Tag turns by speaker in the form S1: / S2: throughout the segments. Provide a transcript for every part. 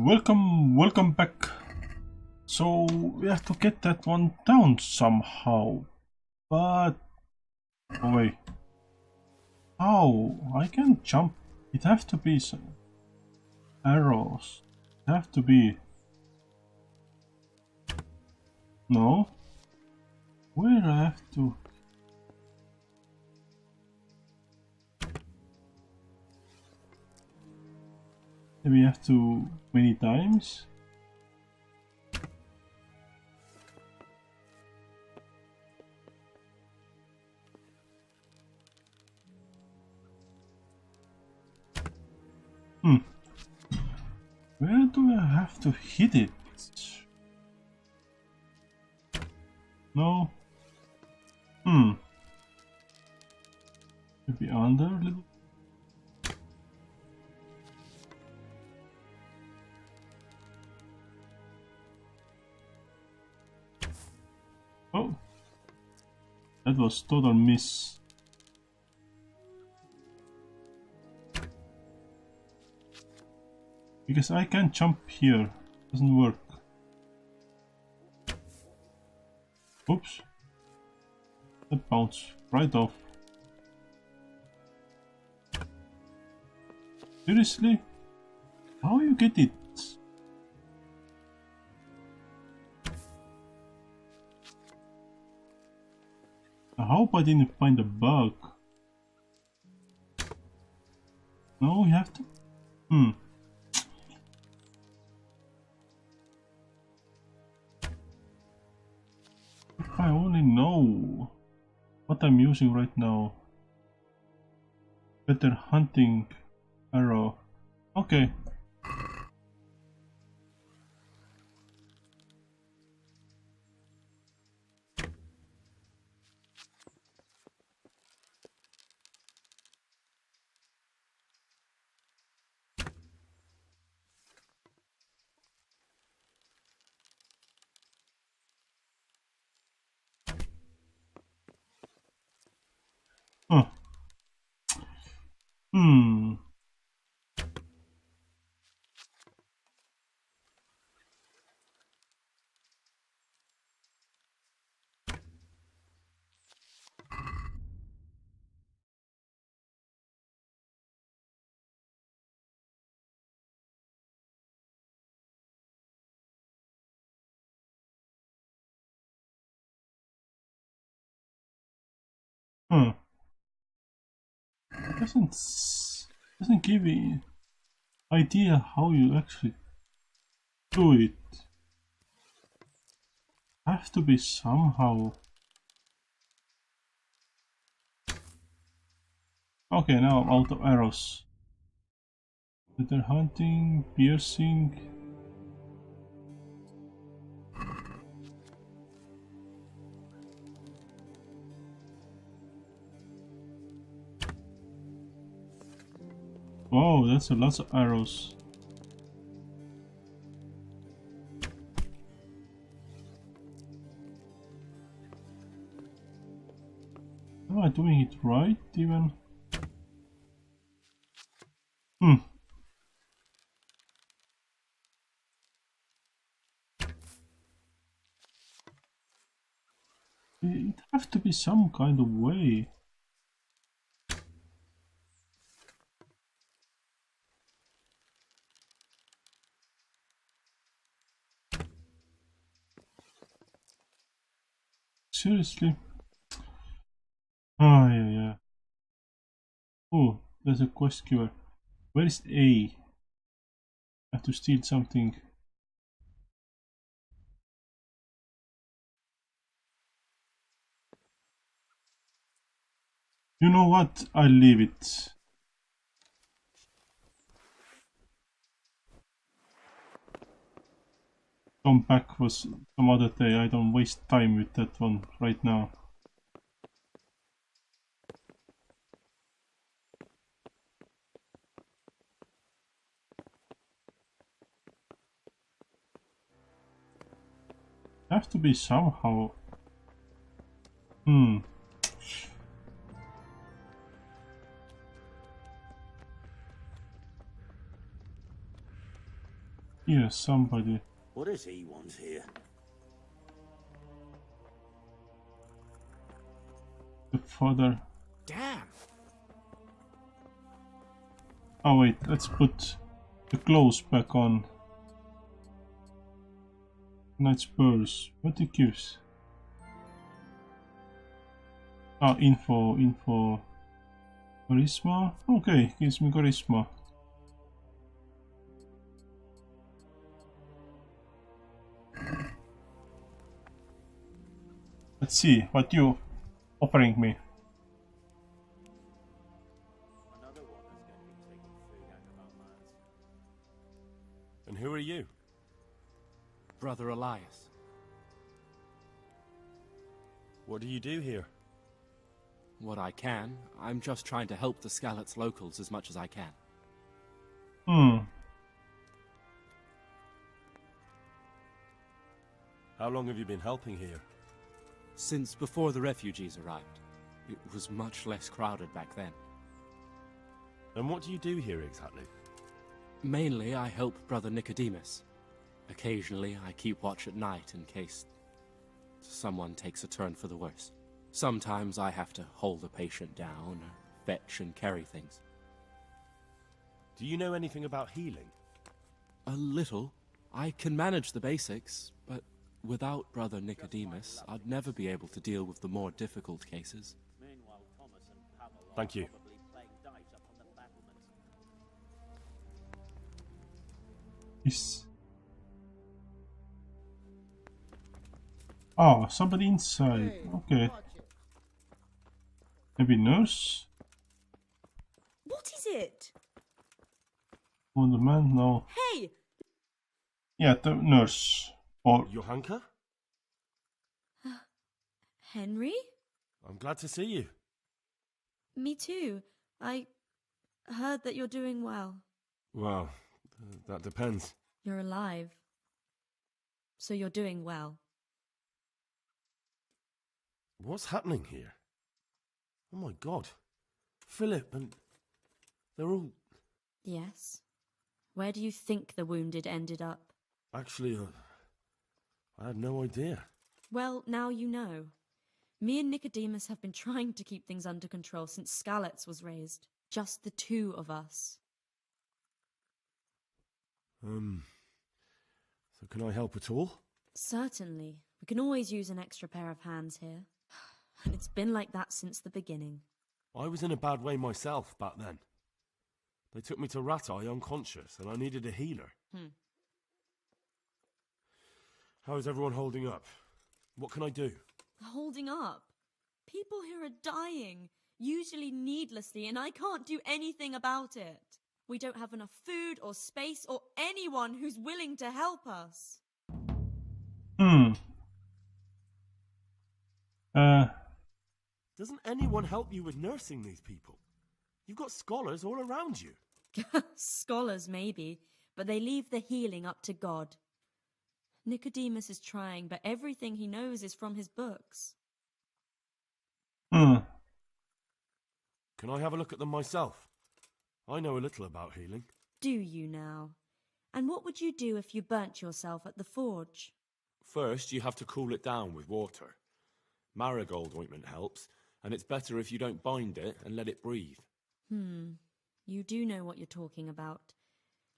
S1: welcome back. So we have to get that one down somehow. But oh wait. How? I can jump. It have to be some arrows. It have to be. No. Where I have to? Maybe have to many times. Where do I have to hit it? No. Maybe under a little. Oh. That was total miss. Because I can't jump here. Doesn't work. Oops. That bounced right off. Seriously? How you get it? I hope I didn't find a bug. No, you have to. If I only know what I'm using right now. Better hunting arrow. Okay. Huh. Doesn't give me idea how you actually do it. Have to be somehow. Okay, now I'm out of arrows. Better hunting, piercing. Wow, that's a lot of arrows. Am I doing it right even? It have to be some kind of way. Seriously? Oh, yeah. Oh, there's a quest giver. Where is A? I have to steal something. You know what? I'll leave it. Come back was some other day. I don't waste time with that one right now. Have to be somehow. Yes, somebody.
S2: What does he want here?
S1: The father.
S3: Damn!
S1: Oh wait, let's put the clothes back on. Knight's purse. What it gives? Ah, info. Charisma? Okay, gives me charisma. Let's see what you offering me.
S2: Another one that's going to be taking food out of our lands.
S4: And who are you?
S3: Brother Elias.
S4: What do you do here?
S3: What I can. I'm just trying to help the Skalitz locals as much as I can.
S4: How long have you been helping here?
S3: Since before the refugees arrived. It was much less crowded back then.
S4: And what do you do here exactly?
S3: Mainly, I help Brother Nicodemus. Occasionally, I keep watch at night in case someone takes a turn for the worse. Sometimes I have to hold a patient down, or fetch and carry things.
S4: Do you know anything about healing?
S3: A little. I can manage the basics, but without Brother Nicodemus, I'd never be able to deal with the more difficult cases.
S2: Meanwhile, Thomas and Pavel are
S4: Thank you.
S2: probably playing dice up on the battlements.
S1: Is oh, somebody inside. Okay. Maybe nurse?
S5: What is it?
S1: On the man? No.
S5: Hey!
S1: Yeah, the nurse. Or
S4: Johanka?
S5: Henry?
S4: I'm glad to see you.
S5: Me too. I heard that you're doing well.
S4: Well, that depends.
S5: You're alive. So you're doing well.
S4: What's happening here? Oh my god. Philip and... they're all...
S5: Yes. Where do you think the wounded ended up?
S4: Actually, I had no idea.
S5: Well, now you know. Me and Nicodemus have been trying to keep things under control since Skalitz was raised. Just the two of us.
S4: So can I help at all?
S5: Certainly. We can always use an extra pair of hands here. And it's been like that since the beginning.
S4: I was in a bad way myself back then. They took me to Ratai unconscious and I needed a healer. How is everyone holding up? What can I do?
S5: Holding up. People here are dying, usually needlessly, and I can't do anything about it. We don't have enough food or space or anyone who's willing to help us.
S4: Doesn't anyone help you with nursing these people? You've got scholars all around you.
S5: Scholars, maybe, but they leave the healing up to God. Nicodemus is trying, but everything he knows is from his books.
S4: Can I have a look at them myself? I know a little about healing.
S5: Do you now? And what would you do if you burnt yourself at the forge?
S4: First, you have to cool it down with water. Marigold ointment helps, and it's better if you don't bind it and let it breathe.
S5: You do know what you're talking about.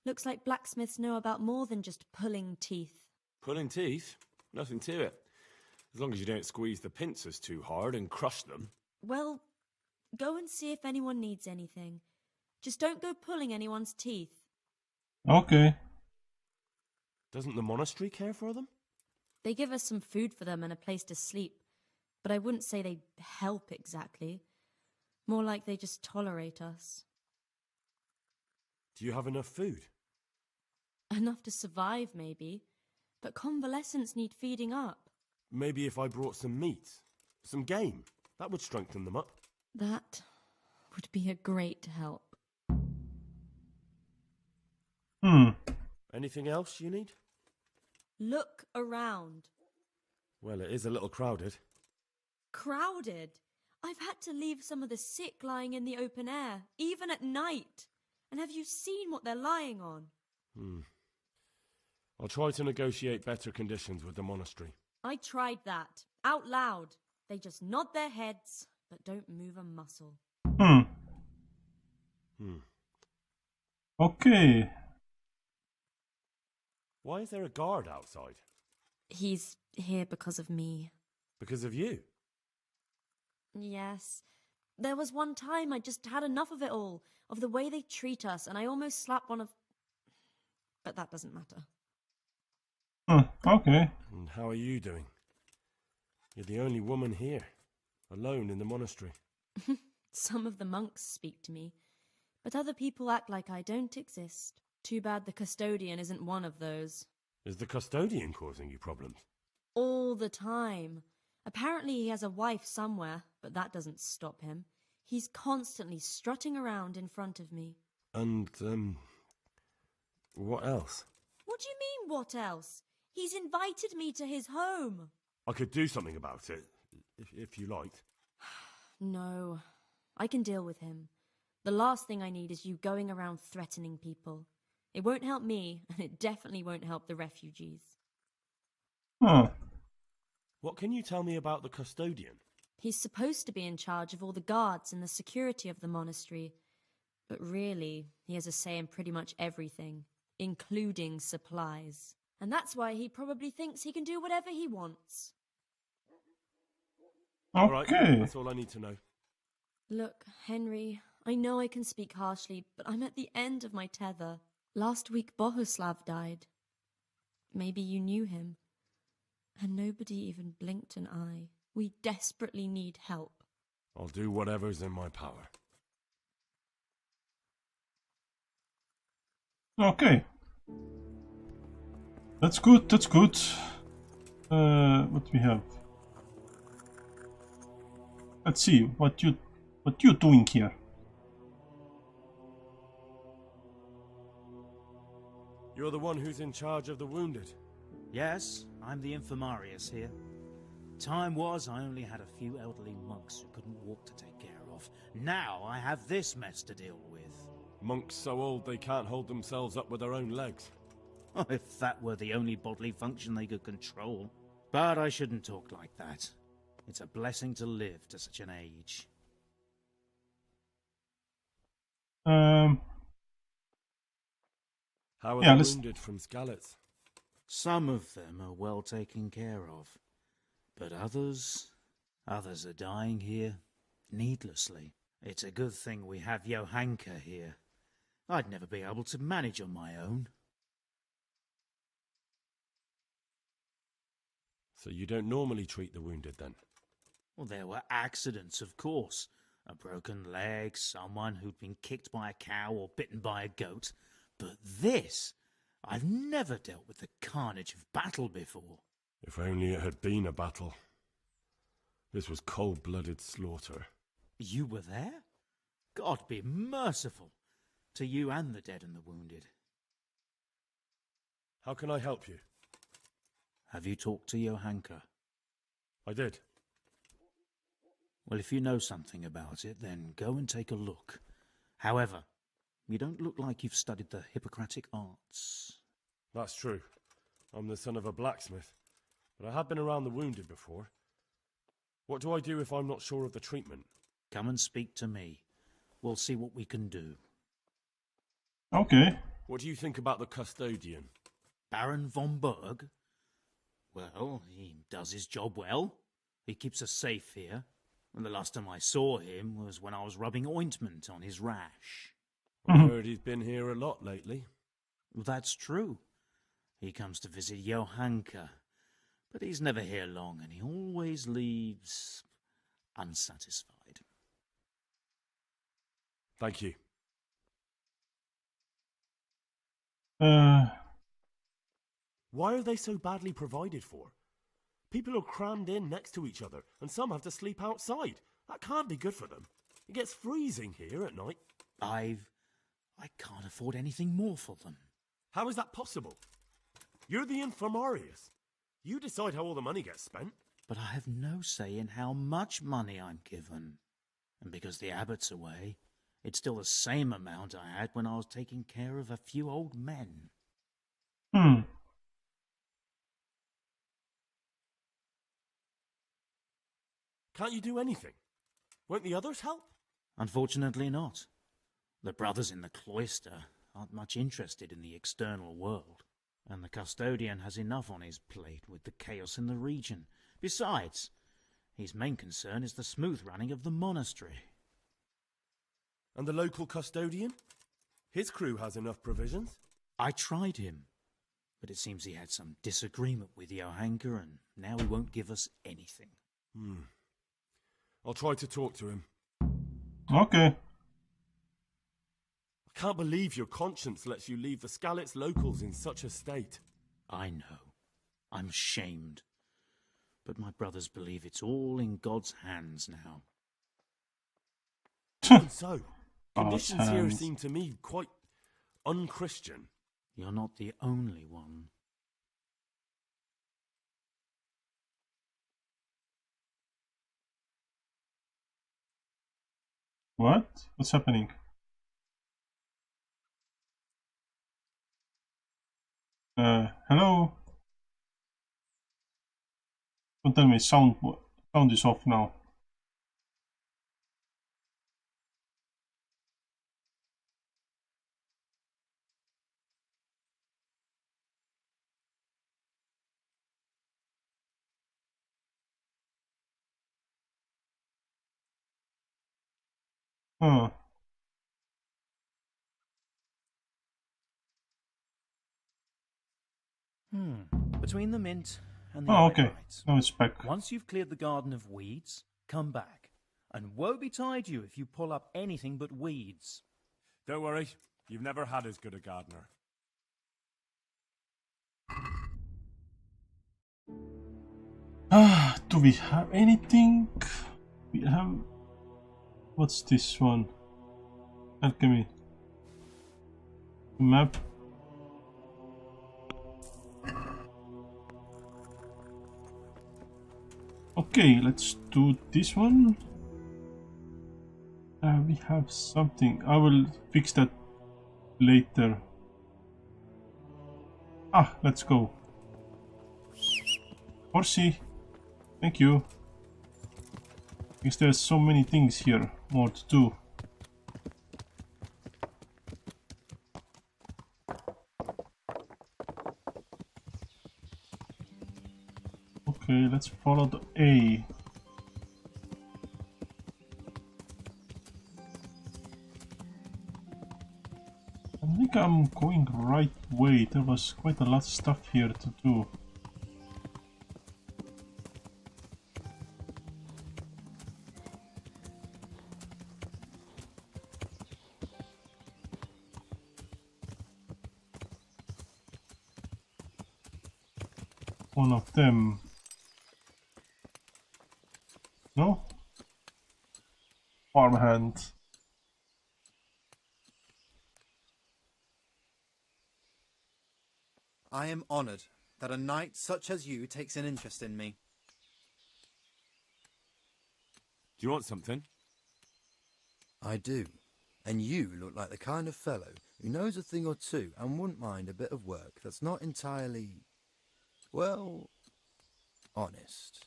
S5: Looks like blacksmiths know about more than just pulling teeth.
S4: Pulling teeth? Nothing to it. As long as you don't squeeze the pincers too hard and crush them.
S5: Well, go and see if anyone needs anything. Just don't go pulling anyone's teeth.
S1: okay.
S4: Doesn't the monastery care for them?
S5: They give us some food for them and a place to sleep, but I wouldn't say they help exactly. More like they just tolerate us.
S4: Do you have enough food?
S5: Enough to survive, maybe, but convalescents need feeding up.
S4: Maybe if I brought some meat, some game, that would strengthen them up.
S5: That would be a great help.
S4: Anything else you need?
S5: Look around.
S4: Well, it is a little crowded.
S5: Crowded. I've had to leave some of the sick lying in the open air, even at night. And have you seen what they're lying on?
S4: I'll try to negotiate better conditions with the monastery.
S5: I tried that. Out loud. They just nod their heads, but don't move a muscle.
S1: Okay.
S4: Why is there a guard outside?
S5: He's here because of me.
S4: Because of you?
S5: Yes. There was one time I just had enough of it all, of the way they treat us, and I almost slapped one of... But that doesn't matter.
S1: Okay.
S4: And how are you doing? You're the only woman here, alone in the monastery.
S5: Some of the monks speak to me, but other people act like I don't exist. Too bad the custodian isn't one of those.
S4: Is the custodian causing you problems?
S5: All the time. Apparently he has a wife somewhere, but that doesn't stop him. He's constantly strutting around in front of me.
S4: And, what else?
S5: What do you mean, what else? He's invited me to his home.
S4: I could do something about it, if you liked.
S5: No, I can deal with him. The last thing I need is you going around threatening people. It won't help me, and it definitely won't help the refugees.
S4: What can you tell me about the custodian?
S5: He's supposed to be in charge of all the guards and the security of the monastery. But really, he has a say in pretty much everything, including supplies. And that's why he probably thinks he can do whatever he wants.
S4: All right,
S1: Okay.
S4: that's all I need to know.
S5: Look, Henry, I know I can speak harshly, but I'm at the end of my tether. Last week Bohuslav died. Maybe you knew him. And nobody even blinked an eye. We desperately need help.
S4: I'll do whatever's in my power.
S1: Okay. That's good, that's good. What we have? Let's see, what you doing here?
S4: You're the one who's in charge of the wounded.
S2: Yes, I'm the infirmarius here. Time was I only had a few elderly monks who couldn't walk to take care of. Now I have this mess to deal with.
S4: Monks so old they can't hold themselves up with their own legs.
S2: Oh, if that were the only bodily function they could control. But I shouldn't talk like that. It's a blessing to live to such an age.
S4: How are
S1: Yeah,
S4: the
S1: let's-
S4: wounded from Skalitz?
S2: Some of them are well taken care of. But others are dying here needlessly. It's a good thing we have Johanka here. I'd never be able to manage on my own.
S4: So you don't normally treat the wounded then?
S2: Well, there were accidents, of course. A broken leg, someone who'd been kicked by a cow or bitten by a goat. But this, I've never dealt with the carnage of battle before.
S4: If only it had been a battle. This was cold-blooded slaughter.
S2: You were there? God be merciful to you and the dead and the wounded.
S4: How can I help you?
S2: Have you talked to Johanka?
S4: I did.
S2: Well, if you know something about it, then go and take a look. However, you don't look like you've studied the Hippocratic arts.
S4: That's true. I'm the son of a blacksmith, but I have been around the wounded before. What do I do if I'm not sure of the treatment?
S2: Come and speak to me. We'll see what we can do.
S1: Okay.
S4: What do you think about the custodian?
S2: Baron von Berg? Well, he does his job well. He keeps us safe here. And the last time I saw him was when I was rubbing ointment on his rash.
S4: I heard he's been here a lot lately.
S2: Well, that's true. He comes to visit Johanka. But he's never here long, and he always leaves unsatisfied.
S4: Thank you. Why are they so badly provided for? People are crammed in next to each other, and some have to sleep outside. That can't be good for them. It gets freezing here at night.
S2: I can't afford anything more for them.
S4: How is that possible? You're the infirmarius. You decide how all the money gets spent.
S2: But I have no say in how much money I'm given. And because the abbot's away, it's still the same amount I had when I was taking care of a few old men.
S4: Can't you do anything? Won't the others help?
S2: Unfortunately not. The brothers in the cloister aren't much interested in the external world, and the custodian has enough on his plate with the chaos in the region. Besides, his main concern is the smooth running of the monastery.
S4: And the local custodian? His crew has enough provisions.
S2: I tried him, but it seems he had some disagreement with Johanka, and now he won't give us anything.
S4: I'll try to talk to him.
S1: Okay.
S4: I can't believe your conscience lets you leave the Skalitz locals in such a state.
S2: I know. I'm ashamed. But my brothers believe it's all in God's hands now.
S4: Even so,
S1: God's
S4: conditions here
S1: hands.
S4: seem to me quite unchristian.
S2: You're not the only one.
S1: What? What's happening? Hello? Don't tell me sound is off now. Huh.
S2: Between the mint and the
S1: Oh, okay.
S2: Ironite,
S1: Now it's back.
S2: once you've cleared the garden of weeds, come back. And woe betide you if you pull up anything but weeds.
S4: Don't worry, you've never had as good a gardener.
S1: Do we have anything? We have... What's this one? Alchemy. Map. Okay, let's do this one. We have something. I will fix that later. Let's go. Horsey. Thank you. Because there's so many things here more to do. Okay, let's follow the A. I think I'm going right way. There was quite a lot of stuff here to do. One of them. No? Farmhand.
S6: I am honored that a knight such as you takes an interest in me.
S4: Do you want something?
S6: I do. And you look like the kind of fellow who knows a thing or two and wouldn't mind a bit of work that's not entirely, well, honest.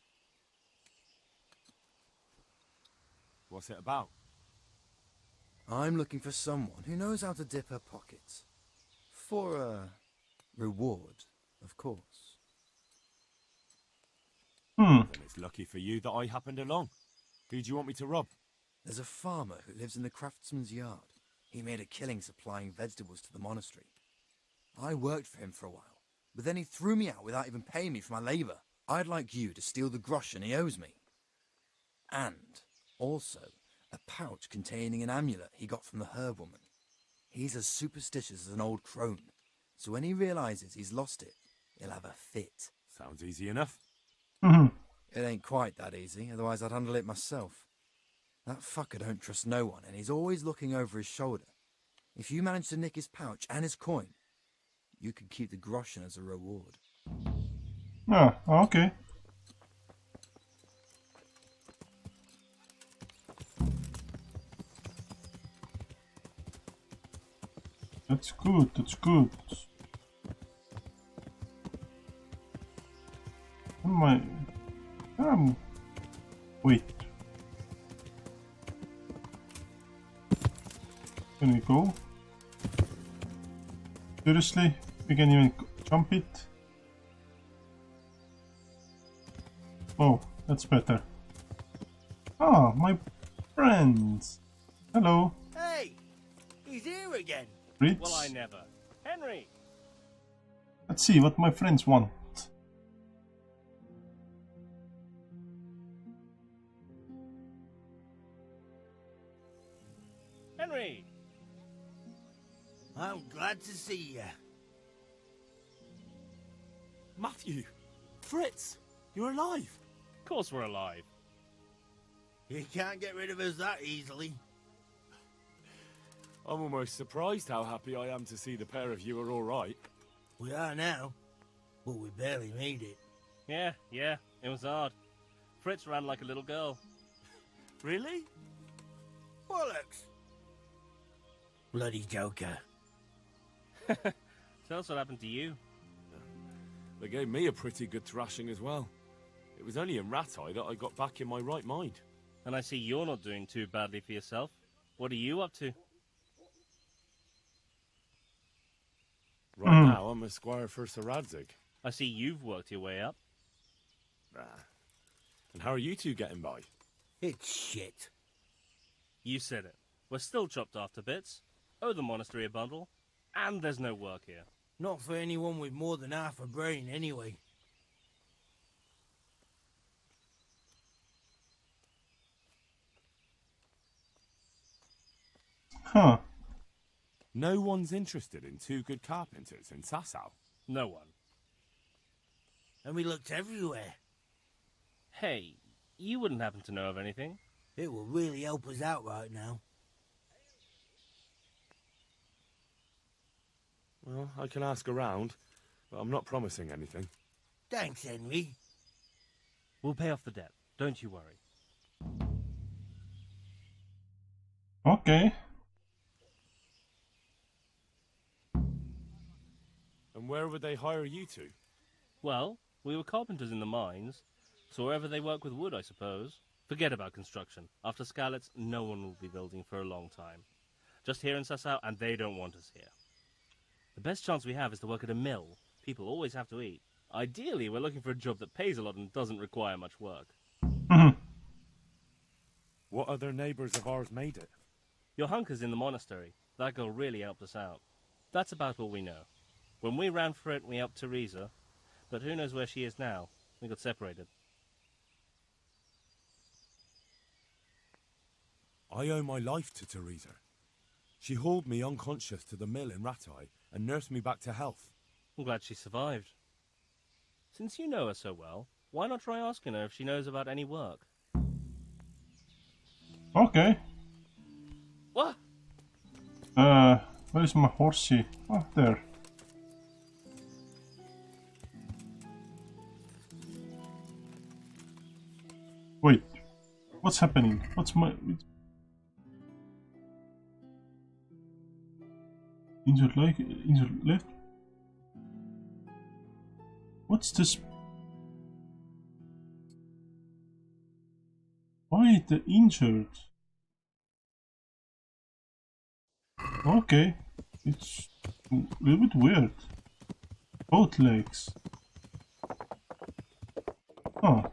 S4: What's it about?
S6: I'm looking for someone who knows how to dip her pockets. For a reward, of course.
S4: Then it's lucky for you that I happened along. Who do you want me to rob?
S6: There's a farmer who lives in the craftsman's yard. He made a killing supplying vegetables to the monastery. I worked for him for a while, but then he threw me out without even paying me for my labor. I'd like you to steal the groschen he owes me. And also a pouch containing an amulet he got from the herb woman. He's as superstitious as an old crone, so when he realizes he's lost it, he'll have a fit.
S4: Sounds easy enough.
S6: It ain't quite that easy, otherwise I'd handle it myself. That fucker don't trust no one, and he's always looking over his shoulder. If you manage to nick his pouch and his coin, you can keep the groschen as a reward.
S1: Okay. That's good, that's good. Wait. Can we go? Seriously? We can even jump it? Oh, that's better. Ah, my friends. Hello.
S7: Hey, he's here again.
S1: Fritz.
S7: Well, I never. Henry.
S1: Let's see what my friends want.
S7: Henry. I'm glad to see you.
S4: Matthew! Fritz! You're alive!
S7: Of course we're alive. You can't get rid of us that easily.
S4: I'm almost surprised how happy I am to see the pair of you are all right.
S7: We are now, but we barely made it. Yeah, it was hard. Fritz ran like a little girl.
S4: Really?
S7: Bollocks! Bloody joker. Tell us what happened to you.
S4: They gave me a pretty good thrashing as well. It was only in Rattay that I got back in my right mind.
S7: And I see you're not doing too badly for yourself. What are you up to?
S4: Right now, I'm a squire for Sir Radzig.
S7: I see you've worked your way up.
S4: And how are you two getting by?
S7: It's shit. You said it. We're still chopped off to bits. Owe the monastery a bundle. And there's no work here. Not for anyone with more than half a brain, anyway.
S1: Huh.
S4: No one's interested in two good carpenters in Sasau.
S7: No one. And we looked everywhere. Hey, you wouldn't happen to know of anything? It will really help us out right now.
S4: Well, I can ask around, but I'm not promising anything.
S7: Thanks, Henry. We'll pay off the debt. Don't you worry.
S1: Okay.
S4: And where would they hire you to?
S7: Well, we were carpenters in the mines, so wherever they work with wood, I suppose. Forget about construction. After Skalitz, no one will be building for a long time. Just here in Sasau, and they don't want us here. The best chance we have is to work at a mill. People always have to eat. Ideally, we're looking for a job that pays a lot and doesn't require much work.
S4: What other neighbours of ours made it?
S7: Your hunker's in the monastery. That girl really helped us out. That's about all we know. When we ran for it, we helped Teresa. But who knows where she is now? We got separated.
S4: I owe my life to Teresa. She hauled me unconscious to the mill in Rattay and nursed me back to health.
S7: I'm glad she survived. Since you know her so well, why not try asking her if she knows about any work?
S1: Okay.
S7: What?
S1: Where is my horsey? Oh, there. Wait. What's happening? What's my... Injured leg? Injured left? What's this? Why the injured? Okay, it's a little bit weird. Both legs. Huh.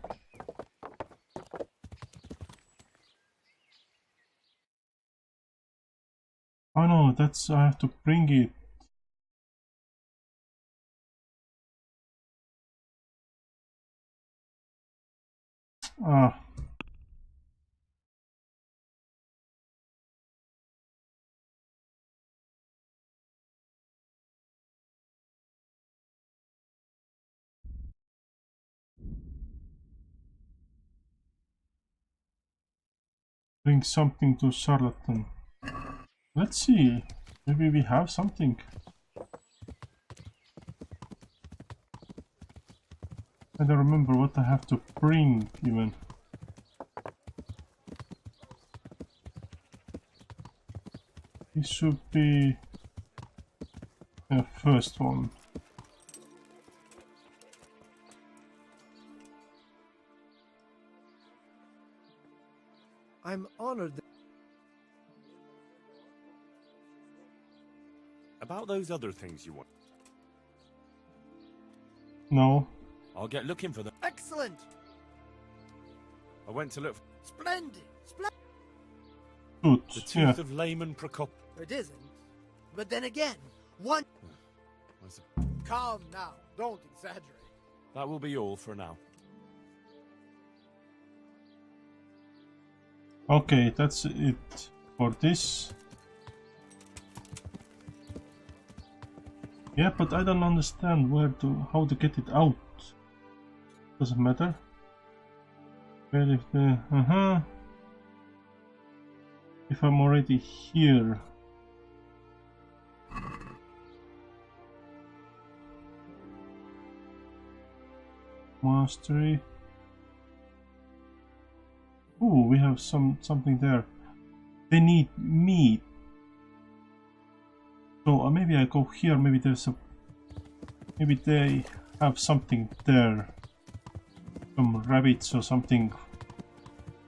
S1: Oh no, that's... I have to bring it. Ah. Bring something to Charlatan. Let's see. Maybe we have something. I don't remember what I have to bring even. This should be the first one.
S8: I'm honored that...
S4: About those other things you want.
S1: No.
S4: I'll get looking for them.
S8: Excellent!
S4: I went to look for
S8: Splendid!
S1: Good.
S4: the tooth
S1: Yeah.
S4: of layman Procop.
S8: It isn't. But then again, one...
S4: I see.
S8: Calm now. Don't exaggerate.
S4: That will be all for now.
S1: Okay, that's it for this. Yeah, but I don't understand how to get it out. Doesn't matter. Well, if I'm already here. Mastery. Ooh, we have something there. They need meat. So maybe I go here. Maybe maybe they have something there. Some rabbits or something.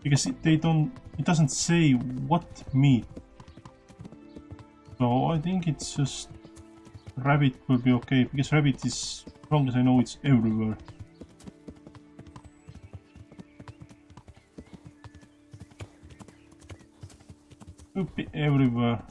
S1: Because it doesn't say what meat. So I think it's just rabbit will be okay. Because rabbit is, as long as I know, it's everywhere. Should be everywhere.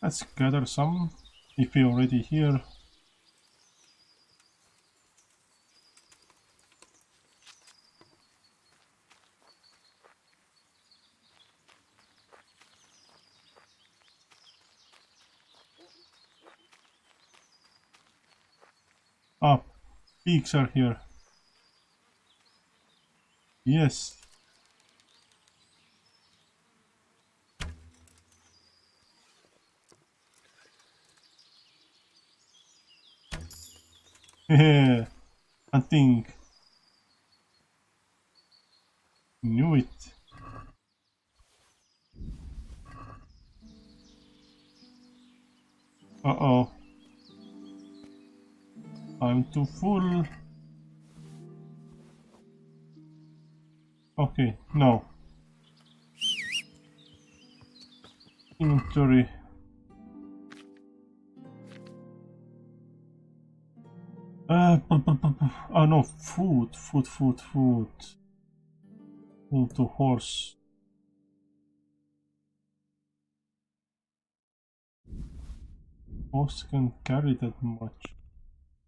S1: Let's gather some, if we're already here. Ah, pigs are here. Yes. Hehe, hunting. Knew it. Uh-oh. I'm too full. Okay, no. Inventory. Oh no, food. Full to horse. Horse can carry that much.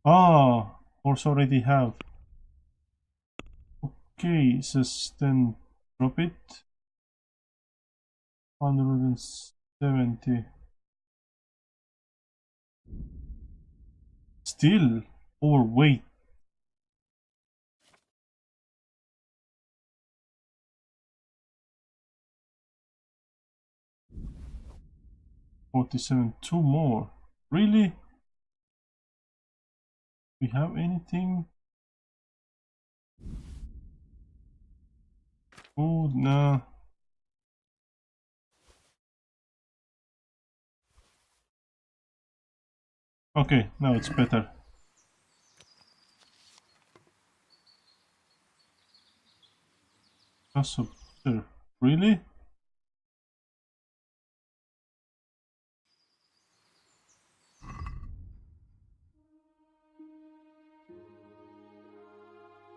S1: Ah, horse already have. Okay, just then drop it. 170. Still overweight. $47, 2 more. Really? We have anything? Food? Nah. Okay, now it's better. Sure. Really?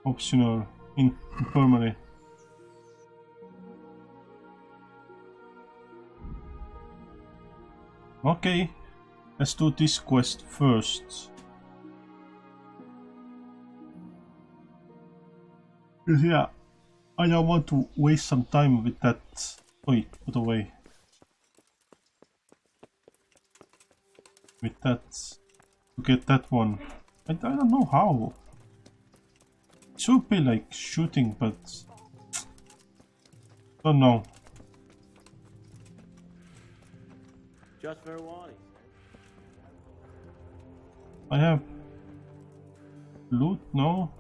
S1: Optional infirmary. Okay, let's do this quest first. Yeah, I don't want to waste some time with that. Wait, put away. With that, to get that one. I don't know how. It should be like shooting, but don't know.
S7: Just for a while.
S1: I have loot, no?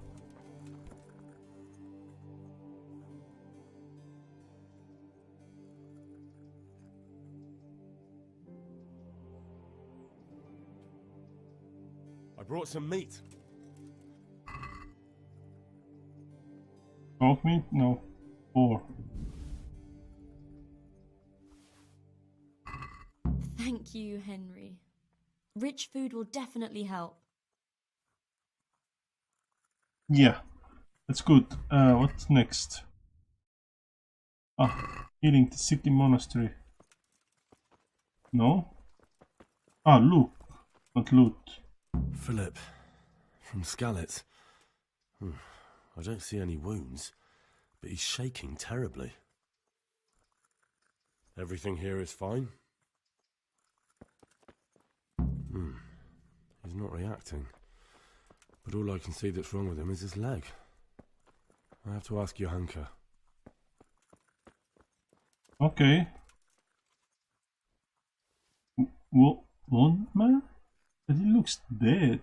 S4: I brought some meat.
S1: Dog meat? No. 4.
S5: Thank you, Henry. Rich food will definitely help.
S1: Yeah, that's good. What's next? Ah, healing the city monastery. No? Ah, loot. Not loot.
S4: Philip, from Skalitz. I don't see any wounds, but he's shaking terribly. Everything here is fine? He's not reacting. But all I can see that's wrong with him is his leg. I have to ask Johanka.
S1: Okay. One man? But he looks dead.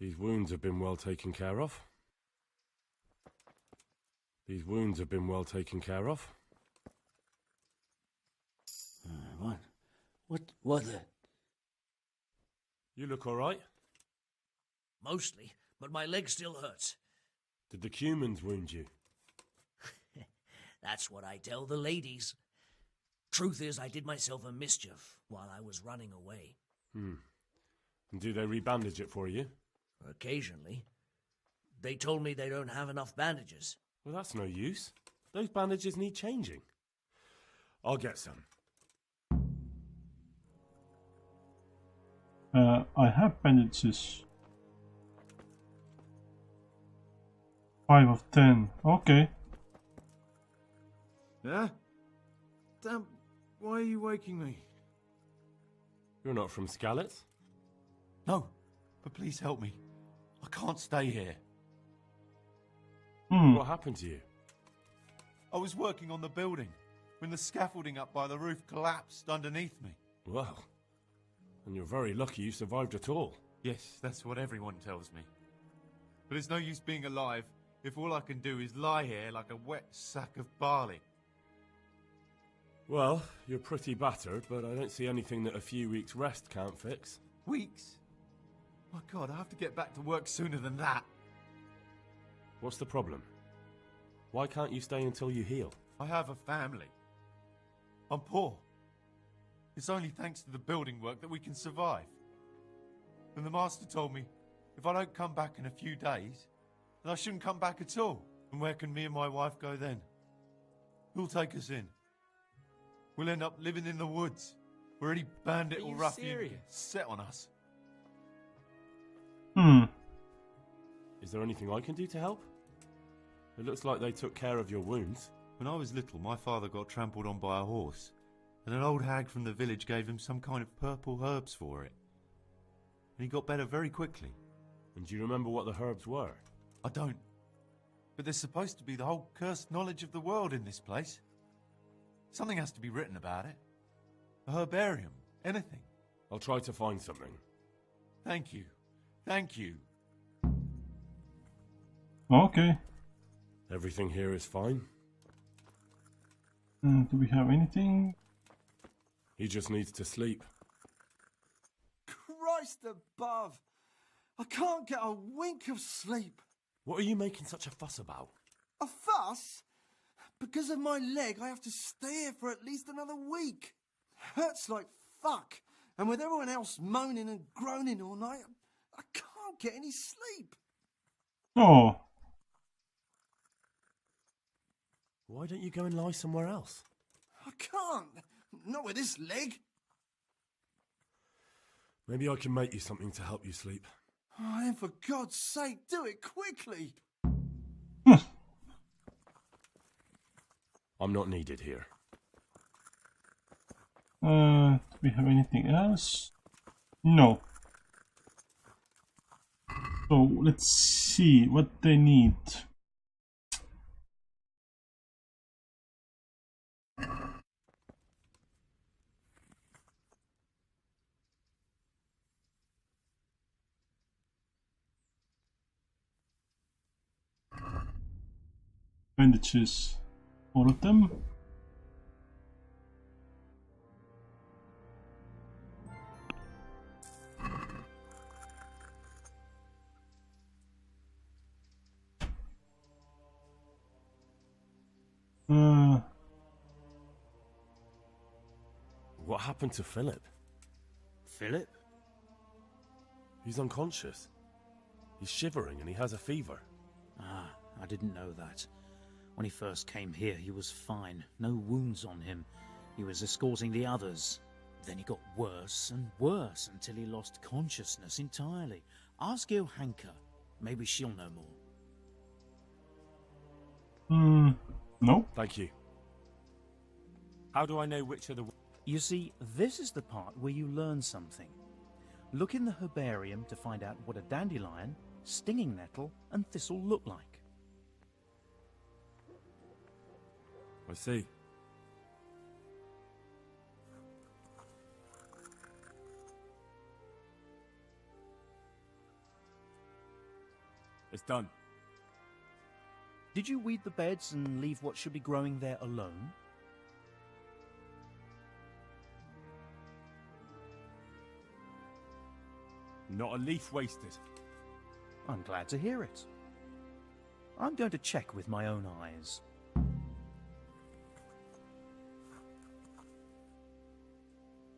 S4: These wounds have been well taken care of. These wounds have been well taken care of.
S9: What the?
S4: You look all right.
S9: Mostly, but my leg still hurts.
S4: Did the humans wound you?
S9: That's what I tell the ladies. Truth is, I did myself a mischief while I was running away.
S4: And do they rebandage it for you?
S9: Occasionally. They told me they don't have enough bandages.
S4: Well, that's no use. Those bandages need changing. I'll get some.
S1: I have bandages. 5 of 10. Okay.
S10: Yeah? Damn, why are you waking me?
S4: You're not from Skalitz?
S10: No, but please help me. I can't stay here.
S4: What happened to you?
S10: I was working on the building when the scaffolding up by the roof collapsed underneath me.
S4: Well, and you're very lucky you survived at all.
S10: Yes, that's what everyone tells me. But it's no use being alive if all I can do is lie here like a wet sack of barley.
S4: Well, you're pretty battered, but I don't see anything that a few weeks' rest can't fix.
S10: Weeks? My God, I have to get back to work sooner than that.
S4: What's the problem? Why can't you stay until you heal?
S10: I have a family. I'm poor. It's only thanks to the building work that we can survive. And the master told me, if I don't come back in a few days, then I shouldn't come back at all. And where can me and my wife go then? Who'll take us in? We'll end up living in the woods, where any bandit or ruffian gets set on us.
S4: Is there anything I can do to help? It looks like they took care of your wounds.
S10: When I was little, my father got trampled on by a horse, and an old hag from the village gave him some kind of purple herbs for it. And he got better very quickly.
S4: And do you remember what the herbs were?
S10: I don't. But there's supposed to be the whole cursed knowledge of the world in this place. Something has to be written about it. A herbarium. Anything.
S4: I'll try to find something.
S10: Thank you. Thank you.
S1: Okay.
S4: Everything here is fine?
S1: Do we have anything?
S4: He just needs to sleep.
S11: Christ above! I can't get a wink of sleep.
S4: What are you making such a fuss about?
S11: A fuss? Because of my leg, I have to stay here for at least another week. Hurts like fuck. And with everyone else moaning and groaning all night, I can't get any sleep.
S1: Oh.
S4: Why don't you go and lie somewhere else?
S11: I can't. Not with this leg.
S4: Maybe I can make you something to help you sleep.
S11: Oh, then for God's sake, do it quickly.
S4: I'm not needed here.
S1: Do we have anything else? No. So let's see what they need. Bandages. All of them.
S4: What happened to Philip?
S2: Philip?
S4: He's unconscious. He's shivering and he has a fever.
S2: Ah, I didn't know that. When he first came here, he was fine. No wounds on him. He was escorting the others. Then he got worse and worse until he lost consciousness entirely. Ask Johanka. Maybe she'll know more.
S1: No.
S4: Thank you. How do I know which are the...
S2: You see, this is the part where you learn something. Look in the herbarium to find out what a dandelion, stinging nettle, and thistle look like.
S4: I see. It's done.
S2: Did you weed the beds and leave what should be growing there alone?
S4: Not a leaf wasted.
S2: I'm glad to hear it. I'm going to check with my own eyes.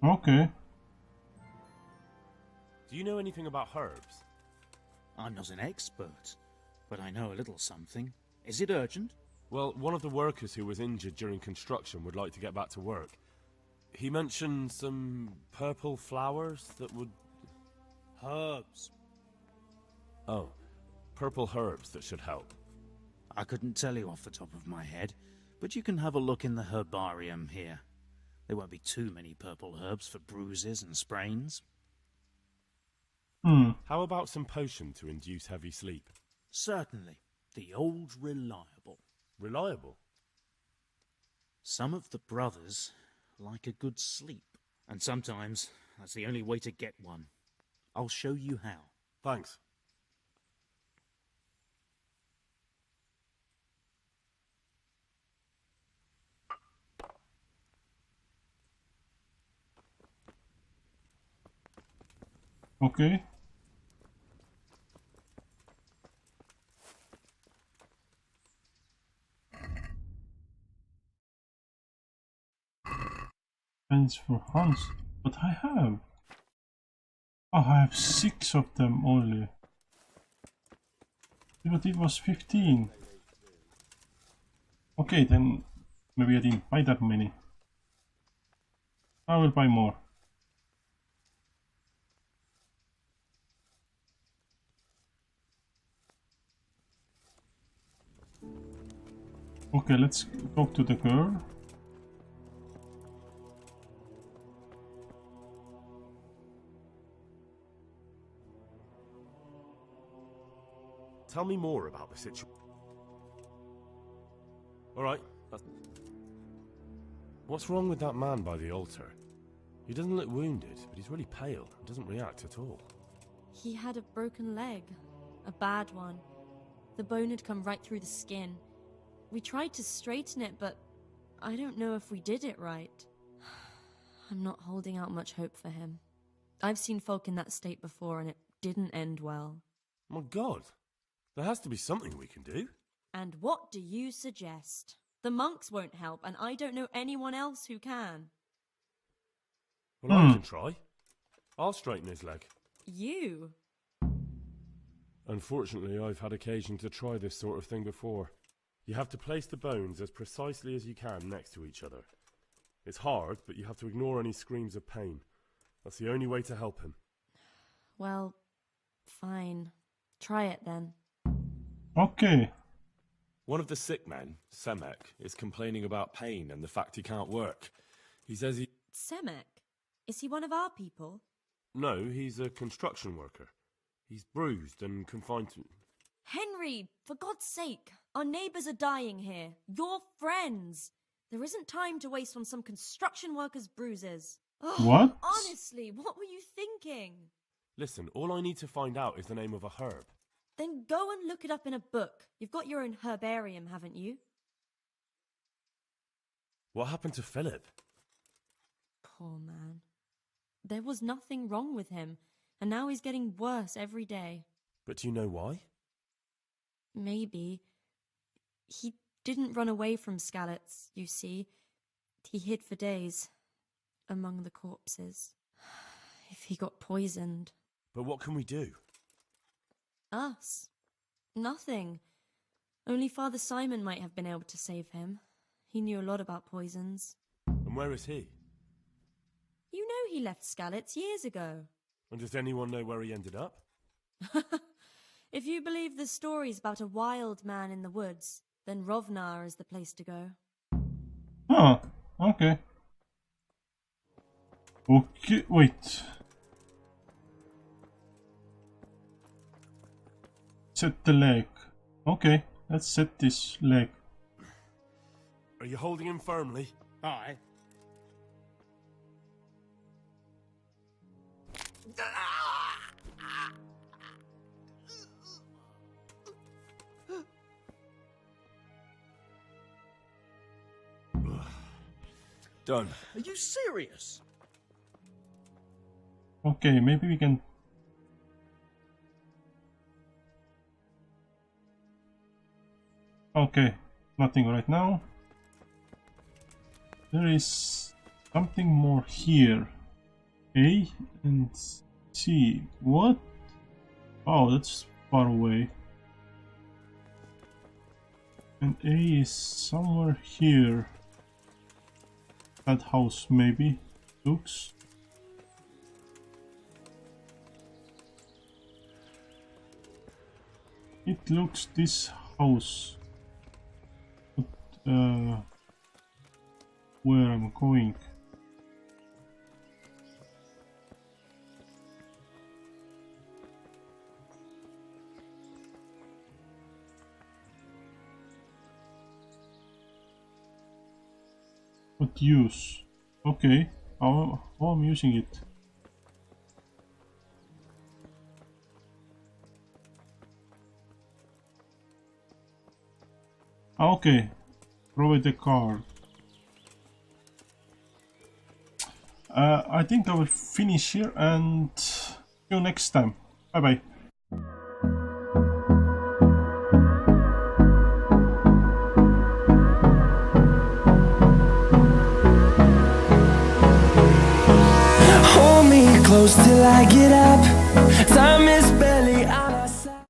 S1: Okay.
S4: Do you know anything about herbs?
S2: I'm not an expert, but I know a little something. Is it urgent?
S4: Well, one of the workers who was injured during construction would like to get back to work. He mentioned some purple flowers that would...
S2: Herbs.
S4: Oh, purple herbs that should help.
S2: I couldn't tell you off the top of my head, but you can have a look in the herbarium here. There won't be too many purple herbs for bruises and sprains.
S4: How about some potion to induce heavy sleep?
S2: Certainly. The old reliable.
S4: Reliable?
S2: Some of the brothers like a good sleep, and sometimes that's the only way to get one. I'll show you how.
S4: Thanks.
S1: Okay. Pens for Hans, but I have. Oh, I have 6 of them only. But it was 15. Okay, then maybe I didn't buy that many. I will buy more. Okay, let's talk to the girl.
S4: Tell me more about the situation. Alright. What's wrong with that man by the altar? He doesn't look wounded, but he's really pale and doesn't react at all.
S5: He had a broken leg. A bad one. The bone had come right through the skin. We tried to straighten it, but I don't know if we did it right. I'm not holding out much hope for him. I've seen folk in that state before, and it didn't end well.
S4: My God! There has to be something we can do.
S5: And what do you suggest? The monks won't help, and I don't know anyone else who can.
S4: Well, I can try. I'll straighten his leg.
S5: You?
S4: Unfortunately, I've had occasion to try this sort of thing before. You have to place the bones as precisely as you can next to each other. It's hard, but you have to ignore any screams of pain. That's the only way to help him.
S5: Well, fine. Try it then.
S1: Okay.
S4: One of the sick men, Semek, is complaining about pain and the fact he can't work. He says he...
S5: Semek? Is he one of our people?
S4: No, he's a construction worker. He's bruised and confined to...
S5: Henry, for God's sake, our neighbours are dying here. You're friends. There isn't time to waste on some construction worker's bruises. Ugh,
S1: What?
S5: Honestly, what were you thinking?
S4: Listen, all I need to find out is the name of a herb.
S5: Then go and look it up in a book. You've got your own herbarium, haven't you?
S4: What happened to Philip?
S5: Poor man. There was nothing wrong with him, and now he's getting worse every day.
S4: But do you know why?
S5: Maybe. He didn't run away from Skalitz, you see. He hid for days among the corpses. If he got poisoned.
S4: But what can we do?
S5: Us? Nothing. Only Father Simon might have been able to save him. He knew a lot about poisons.
S4: And where is he?
S5: You know he left Skalitz years ago.
S4: And does anyone know where he ended up?
S5: If you believe the stories about a wild man in the woods, then Rovnar is the place to go.
S1: Oh, okay. Okay, wait. Set the leg. Okay, let's set this leg.
S4: Are you holding him firmly?
S7: Aye.
S4: Done.
S9: Are you serious?
S1: Okay, maybe we can... Okay, nothing right now. There is something more here. A and C. What? Oh, that's far away. And A is somewhere here. That house, maybe. Looks. It looks this house. But, where I'm going. What use? Okay, how I'm using it. Okay, provide the card. I think I will finish here and see you next time. Bye bye.
S12: Hold me close till I get up. Time is